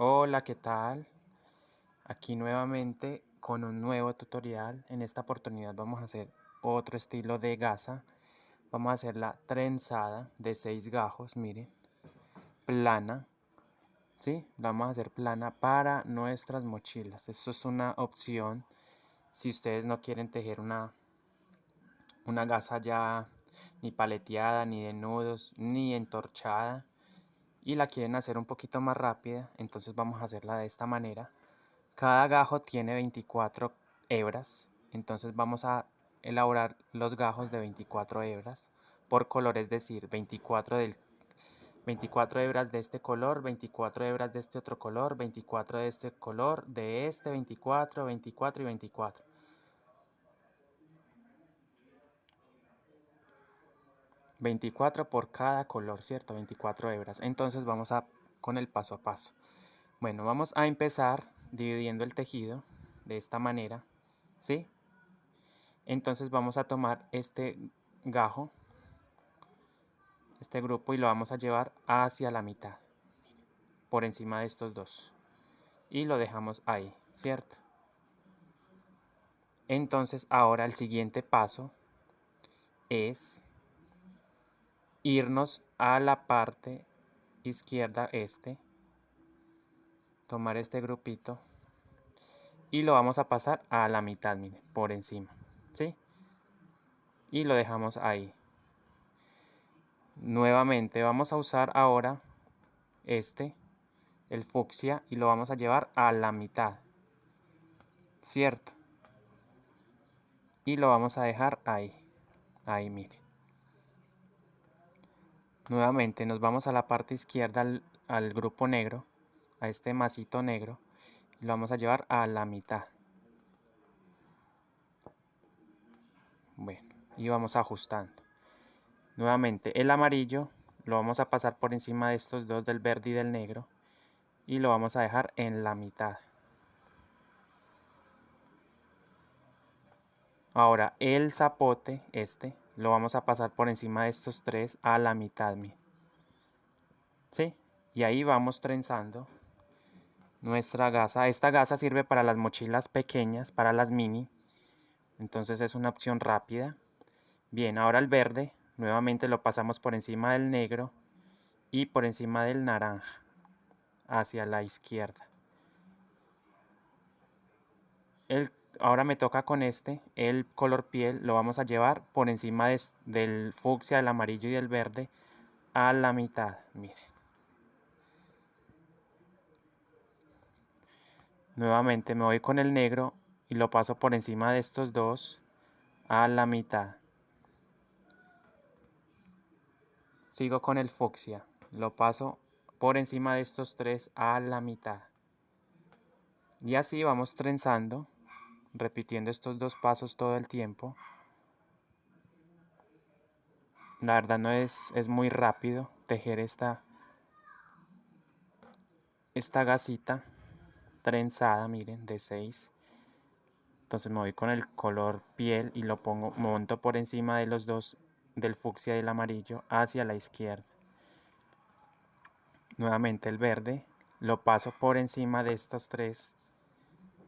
Hola, ¿qué tal? Aquí nuevamente con un nuevo tutorial. En esta oportunidad vamos a hacer otro estilo de gasa. Vamos a hacer la trenzada de 6 gajos, miren, plana. ¿Sí? La vamos a hacer plana para nuestras mochilas. Esto es una opción si ustedes no quieren tejer una gasa ya ni paleteada, ni de nudos, ni entorchada. Y la quieren hacer un poquito más rápida, entonces vamos a hacerla de esta manera. Cada gajo tiene 24 hebras, entonces vamos a elaborar los gajos de 24 hebras por color, es decir, 24 hebras de este color, 24 hebras de este otro color, 24 de este color, de este 24, 24 y 24. 24 por cada color, ¿cierto? 24 hebras. Entonces vamos con el paso a paso. Bueno, vamos a empezar dividiendo el tejido de esta manera, ¿sí? Entonces vamos a tomar este gajo, este grupo, y lo vamos a llevar hacia la mitad, por encima de estos dos. Y lo dejamos ahí, ¿cierto? Entonces ahora el siguiente paso es irnos a la parte izquierda, tomar este grupito y lo vamos a pasar a la mitad, miren, por encima, ¿sí? Y lo dejamos ahí. Nuevamente vamos a usar ahora el fucsia, y lo vamos a llevar a la mitad, ¿cierto? Y lo vamos a dejar ahí, mire. Nuevamente nos vamos a la parte izquierda al grupo negro, a este masito negro, y lo vamos a llevar a la mitad. Bueno, y vamos ajustando. Nuevamente el amarillo lo vamos a pasar por encima de estos dos, del verde y del negro, y lo vamos a dejar en la mitad. Ahora el zapote, lo vamos a pasar por encima de estos tres a la mitad, ¿sí? Y ahí vamos trenzando nuestra gasa. Esta gasa sirve para las mochilas pequeñas, para las mini, entonces es una opción rápida. Bien, ahora el verde, nuevamente lo pasamos por encima del negro y por encima del naranja, hacia la izquierda. Ahora me toca con el color piel, lo vamos a llevar por encima del fucsia, del amarillo y del verde a la mitad, miren. Nuevamente me voy con el negro y lo paso por encima de estos dos a la mitad. Sigo con el fucsia, lo paso por encima de estos tres a la mitad. Y así vamos trenzando, repitiendo estos dos pasos todo el tiempo. La verdad no es muy rápido tejer esta gasita trenzada, miren, de 6. Entonces me voy con el color piel y lo monto por encima de los dos, del fucsia y el amarillo, hacia la izquierda. Nuevamente el verde lo paso por encima de estos tres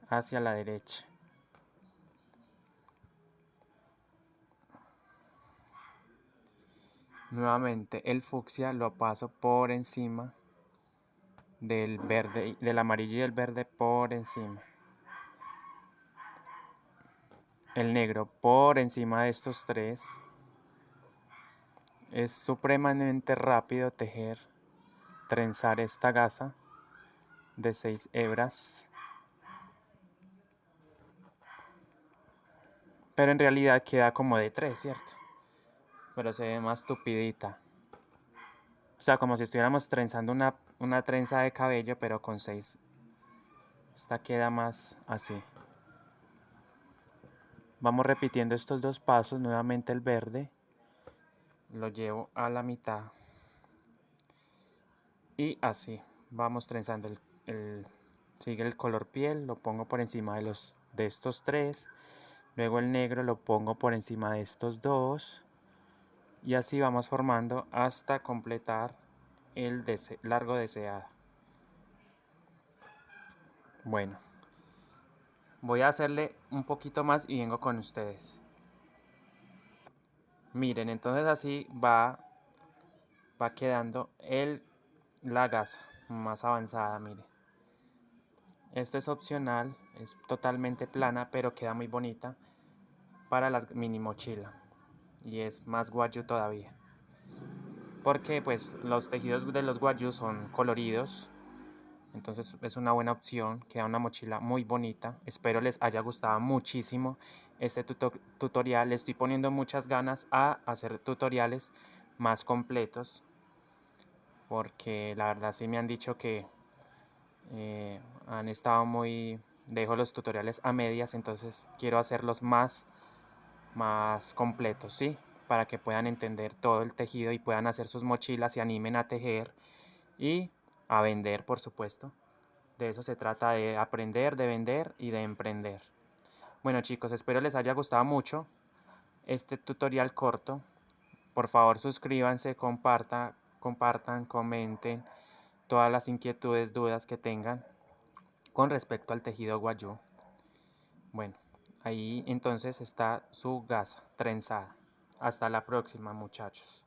hacia la derecha. Nuevamente el fucsia lo paso por encima del verde, del amarillo y el verde por encima. El negro por encima de estos tres. Es supremamente rápido trenzar esta gasa de 6 hebras. Pero en realidad queda como de 3, ¿cierto? Pero se ve más tupidita. O sea, como si estuviéramos trenzando una trenza de cabello, pero con 6. Esta queda más así. Vamos repitiendo estos dos pasos. Nuevamente el verde lo llevo a la mitad. Y así vamos trenzando sigue el color piel, lo pongo por encima de estos tres. Luego el negro lo pongo por encima de estos dos. Y así vamos formando hasta completar el largo deseado. Bueno, voy a hacerle un poquito más y vengo con ustedes. Miren, entonces así va quedando la gasa más avanzada, miren. Esto es opcional, es totalmente plana, pero queda muy bonita para la mini mochila. Y es más guayú todavía. Porque pues los tejidos de los guayú son coloridos. Entonces es una buena opción, queda una mochila muy bonita. Espero les haya gustado muchísimo este tutorial. Le estoy poniendo muchas ganas a hacer tutoriales más completos. Porque la verdad sí me han dicho que han estado dejo los tutoriales a medias, entonces quiero hacerlos más completos, ¿sí? Para que puedan entender todo el tejido y puedan hacer sus mochilas, se animen a tejer y a vender, por supuesto. De eso se trata, de aprender, de vender y de emprender. Bueno chicos, espero les haya gustado mucho este tutorial corto. Por favor suscríbanse, compartan, comenten todas las inquietudes, dudas que tengan con respecto al tejido guayú. Bueno, ahí entonces está su gasa trenzada. Hasta la próxima, muchachos.